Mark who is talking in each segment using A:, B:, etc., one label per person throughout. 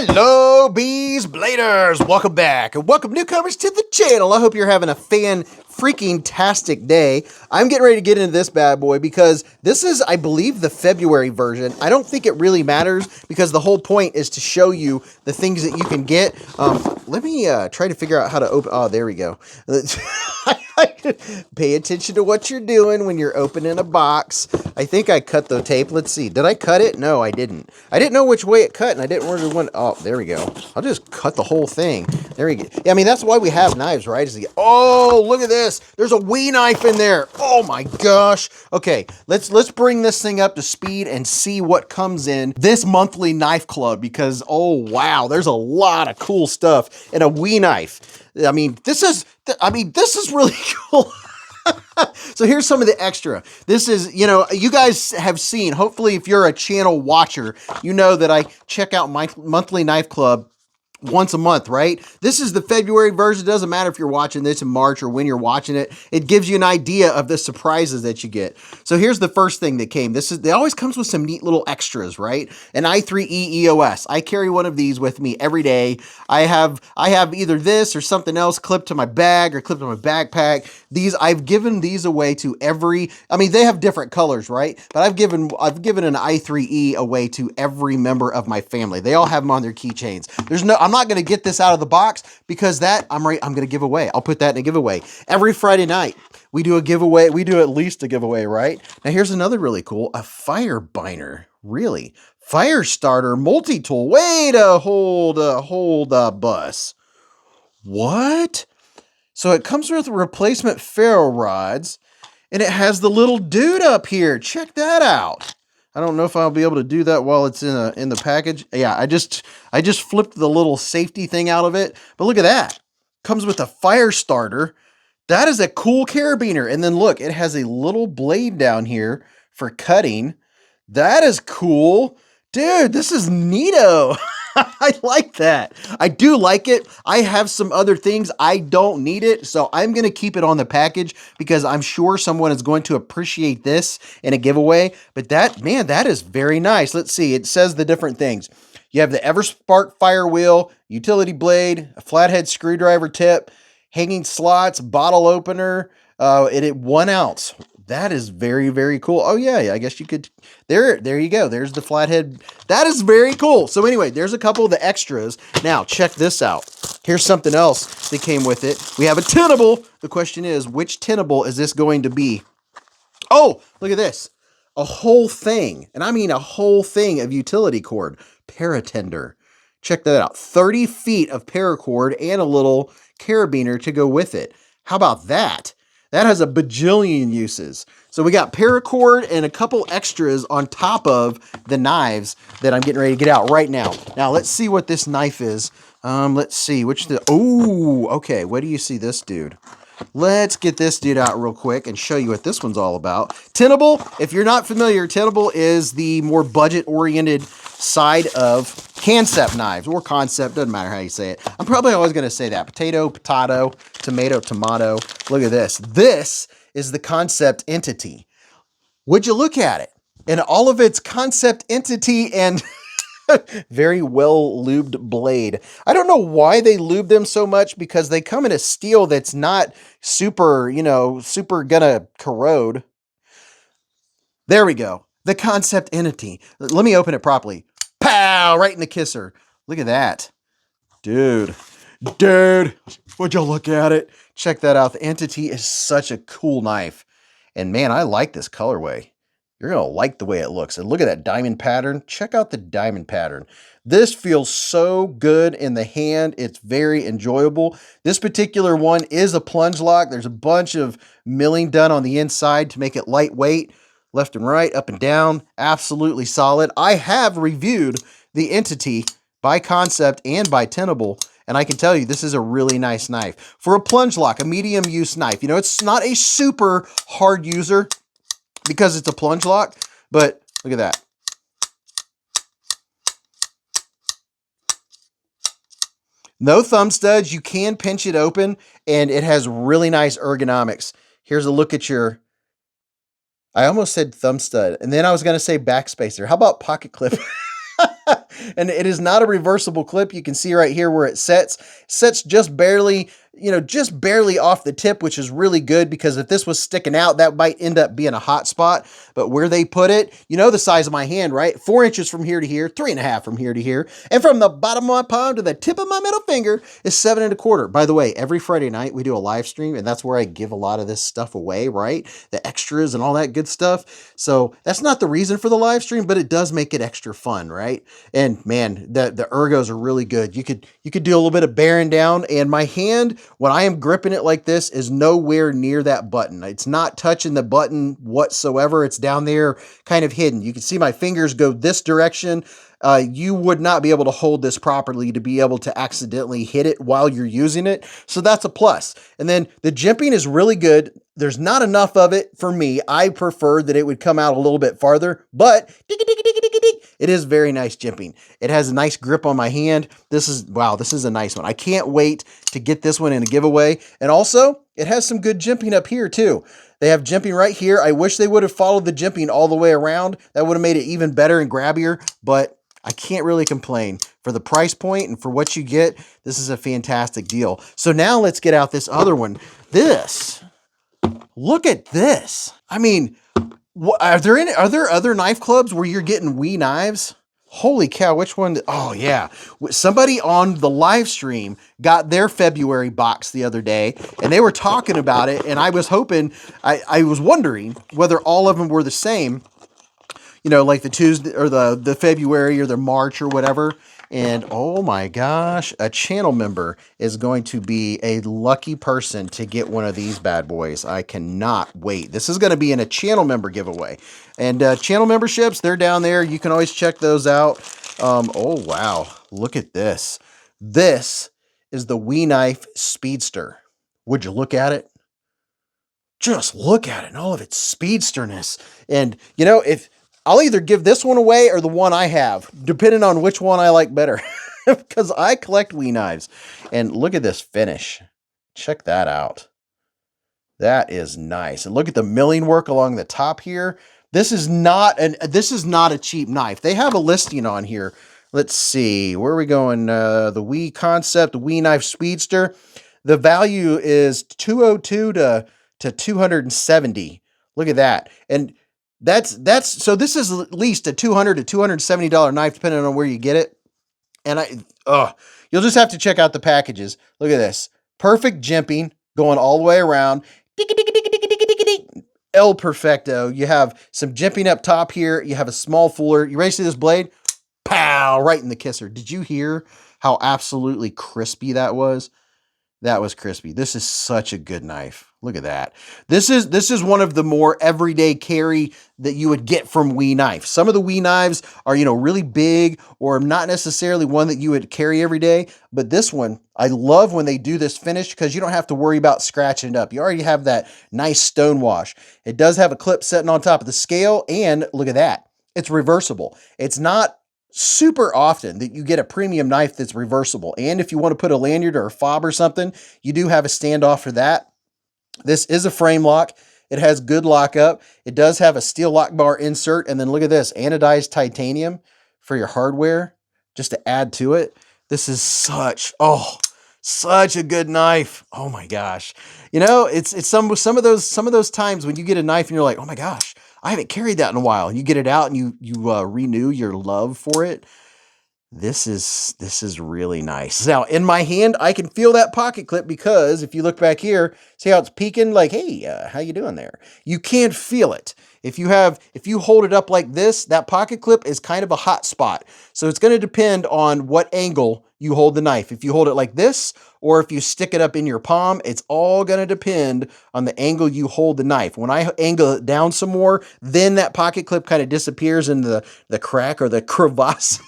A: Hello, Beez Bladers! Welcome back, and welcome newcomers to the channel. I hope you're having a fan-freaking-tastic day. I'm getting ready to get into this bad boy because this is, I believe, the February version. I don't think it really matters because the whole point is to show you the things that you can get. Let me try to figure out how to open. Oh, there we go. Pay attention to what you're doing when you're opening a box. I think I cut the tape. Let's see. Did I cut it? No, I didn't. I didn't know which way it cut, and I didn't order one. Oh, there we go. I'll just cut the whole thing. There we go. Yeah, I mean, that's why we have knives, right? Is to get, oh, look at this. There's a wee knife in there. Oh, my gosh. Okay, let's bring this thing up to speed and see what comes in this monthly knife club because, oh, wow, there's a lot of cool stuff in a wee knife. I mean, this is really cool. So here's some of the extra. This is, you know, you guys have seen, hopefully if you're a channel watcher, you know that I check out my monthly knife club once a month, right? This is the February version. It doesn't matter if you're watching this in March or when you're watching it. It gives you an idea of the surprises that you get. So here's the first thing that came. It always comes with some neat little extras, right? An i3E EOS. I carry one of these with me every day. I have either this or something else clipped to my bag or clipped to my backpack. I've given these away to I mean, they have different colors, right? But I've given an i3E away to every member of my family. They all have them on their keychains. I'm not going to get this out of the box because I'm going to give away. I'll put that in a giveaway. Every Friday night, we do a giveaway. We do at least a giveaway, right? Now, here's another really cool, a fire binder. Really? Fire starter multi-tool. Way to hold a bus. What? So it comes with replacement ferro rods, and it has the little dude up here. Check that out. I don't know if I'll be able to do that while it's in the package. Yeah, I just flipped the little safety thing out of it. But look at that. Comes with a fire starter. That is a cool carabiner. And then look, it has a little blade down here for cutting. That is cool. Dude, this is neato. I like that. I do like it. I have some other things. I don't need it, so I'm going to keep it on the package because I'm sure someone is going to appreciate this in a giveaway. But that is very nice. Let's see. It says the different things. You have the EverSpark fire wheel, utility blade, a flathead screwdriver tip, hanging slots, bottle opener, it 1 ounce. That is very, very cool. Oh, yeah, I guess you could. There you go. There's the flathead. That is very cool. So anyway, there's a couple of the extras. Now, check this out. Here's something else that came with it. We have a tenable. The question is, which tenable is this going to be? Oh, look at this. A whole thing, and I mean a whole thing of utility cord. Paratender. Check that out. 30 feet of paracord and a little carabiner to go with it. How about that? That has a bajillion uses. So we got paracord and a couple extras on top of the knives that I'm getting ready to get out right now. Now let's see what this knife is. Let's see oh, okay. What do you see this dude? Let's get this dude out real quick and show you what this one's all about. Tenable, if you're not familiar, Tenable is the more budget-oriented side of Kansept knives, or Kansept, doesn't matter how you say it. I'm probably always going to say that. Potato, tomato. Look at this. This is the Kansept entity. Would you look at it? And all of its Kansept entity and very well lubed blade. I don't know why they lube them so much because they come in a steel that's not super gonna corrode. There we go. The Kansept entity. Let me open it properly. Pow! Right in the kisser. Look at that. Dude, would you look at it? Check that out. The entity is such a cool knife. And man, I like this colorway. You're going to like the way it looks. And look at that diamond pattern. Check out the diamond pattern. This feels so good in the hand. It's very enjoyable. This particular one is a plunge lock. There's a bunch of milling done on the inside to make it lightweight. Left and right, up and down. Absolutely solid. I have reviewed the entity by Kansept and by Tenable. And I can tell you, this is a really nice knife. For a plunge lock, a medium use knife. You know, it's not a super hard user because it's a plunge lock, but look at that. No thumb studs. You can pinch it open, and it has really nice ergonomics. Here's a look at your, I almost said thumb stud, and then I was going to say backspacer. How about pocket clip? And it is not a reversible clip. You can see right here where it sets just barely, just barely off the tip, which is really good because if this was sticking out, that might end up being a hot spot. But where they put it, the size of my hand, right? 4 inches from here to here, 3.5 from here to here. And from the bottom of my palm to the tip of my middle finger is 7.25. By the way, every Friday night we do a live stream, and that's where I give a lot of this stuff away, right? The extras and all that good stuff. So that's not the reason for the live stream, but it does make it extra fun, right? And man, the ergos are really good. You could do a little bit of bearing down, and my hand, when I am gripping it like this, is nowhere near that button. It's not touching the button whatsoever. It's down there kind of hidden. You can see my fingers go this direction. You would not be able to hold this properly to be able to accidentally hit it while you're using it. So that's a plus. And then the jimping is really good. There's not enough of it for me. I prefer that it would come out a little bit farther, but it is very nice jimping. It has a nice grip on my hand. This is a nice one. I can't wait to get this one in a giveaway. And also, it has some good jimping up here too. They have jimping right here. I wish they would have followed the jimping all the way around. That would have made it even better and grabbier, but I can't really complain. For the price point and for what you get, this is a fantastic deal. So now let's get out this other one. Look at this. I mean, are there other knife clubs where you're getting wee knives? Holy cow, which one? Oh yeah. Somebody on the live stream got their February box the other day and they were talking about it. And I was I was wondering whether all of them were the same, like the Tuesday or the February or the March or whatever. And oh my gosh, a channel member is going to be a lucky person to get one of these bad boys. I cannot wait. This is going to be in a channel member giveaway. And channel memberships, they're down there. You can always check those out. Oh wow, look at this. This is the Wee Knife Speedster. Would you look at it? Just look at it and all of its speedsterness. And if I'll either give this one away or the one I have, depending on which one I like better, because I collect wee knives. And look at this finish. Check that out. That is nice. And look at the milling work along the top here. This is not a cheap knife. They have a listing on here. Let's see. Where are we going? The Wee Kansept, the Wee Knife Speedster. The value is $202 to $270. Look at that. And so this is at least a $200 to $270 knife, depending on where you get it. And you'll just have to check out the packages. Look at this. Perfect jimping going all the way around. El Perfecto. You have some jimping up top here. You have a small fuller. You ready to see this blade? Pow! Right in the kisser. Did you hear how absolutely crispy that was? That was crispy. This is such a good knife. Look at that. This is one of the more everyday carry that you would get from Wee Knife. Some of the Wee Knives are, really big or not necessarily one that you would carry every day. But this one, I love when they do this finish because you don't have to worry about scratching it up. You already have that nice stone wash. It does have a clip sitting on top of the scale. And look at that. It's reversible. It's not super often that you get a premium knife that's reversible. And if you want to put a lanyard or a fob or something, you do have a standoff for that. This is a frame lock. It has good lockup. It does have a steel lock bar insert. And then look at this, anodized titanium for your hardware, just to add to it. This is such a good knife. Oh my gosh. It's some of those times when you get a knife and you're like, oh my gosh, I haven't carried that in a while. And you get it out and you renew your love for it. This is really nice. Now, in my hand, I can feel that pocket clip because if you look back here, see how it's peeking? Like, hey, how you doing there? You can't feel it. If you hold it up like this, that pocket clip is kind of a hot spot. So it's going to depend on what angle you hold the knife. If you hold it like this, or if you stick it up in your palm, it's all going to depend on the angle you hold the knife. When I angle it down some more, then that pocket clip kind of disappears in the crack or the crevasse.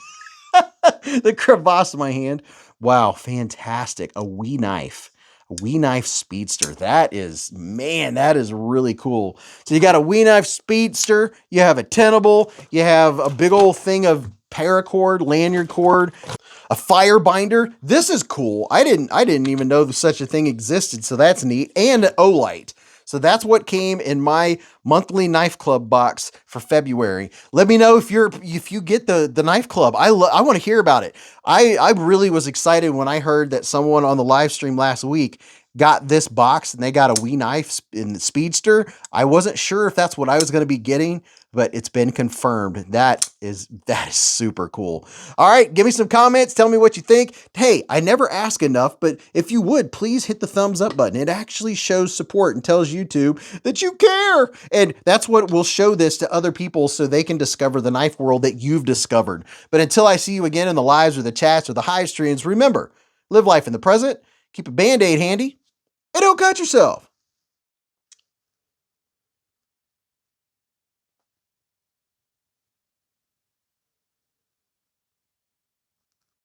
A: The crevasse of my hand. Wow, fantastic. A Wee Knife. A Wee Knife Speedster. That is really cool. So you got a Wee Knife Speedster, you have a tenable, you have a big old thing of paracord, lanyard cord, a fire binder. This is cool. I didn't even know such a thing existed, so that's neat. And an Olight. So that's what came in my monthly knife club box for February. Let me know if you get the knife club. I want to hear about it. I really was excited when I heard that someone on the live stream last week got this box and they got a wee knife in the speedster. I wasn't sure if that's what I was going to be getting, but it's been confirmed. That is super cool. All right, give me some comments. Tell me what you think. Hey, I never ask enough, but if you would, please hit the thumbs up button. It actually shows support and tells YouTube that you care. And that's what will show this to other people so they can discover the knife world that you've discovered. But until I see you again in the lives or the chats or the hive streams, remember, live life in the present, keep a Band-Aid handy, and don't cut yourself.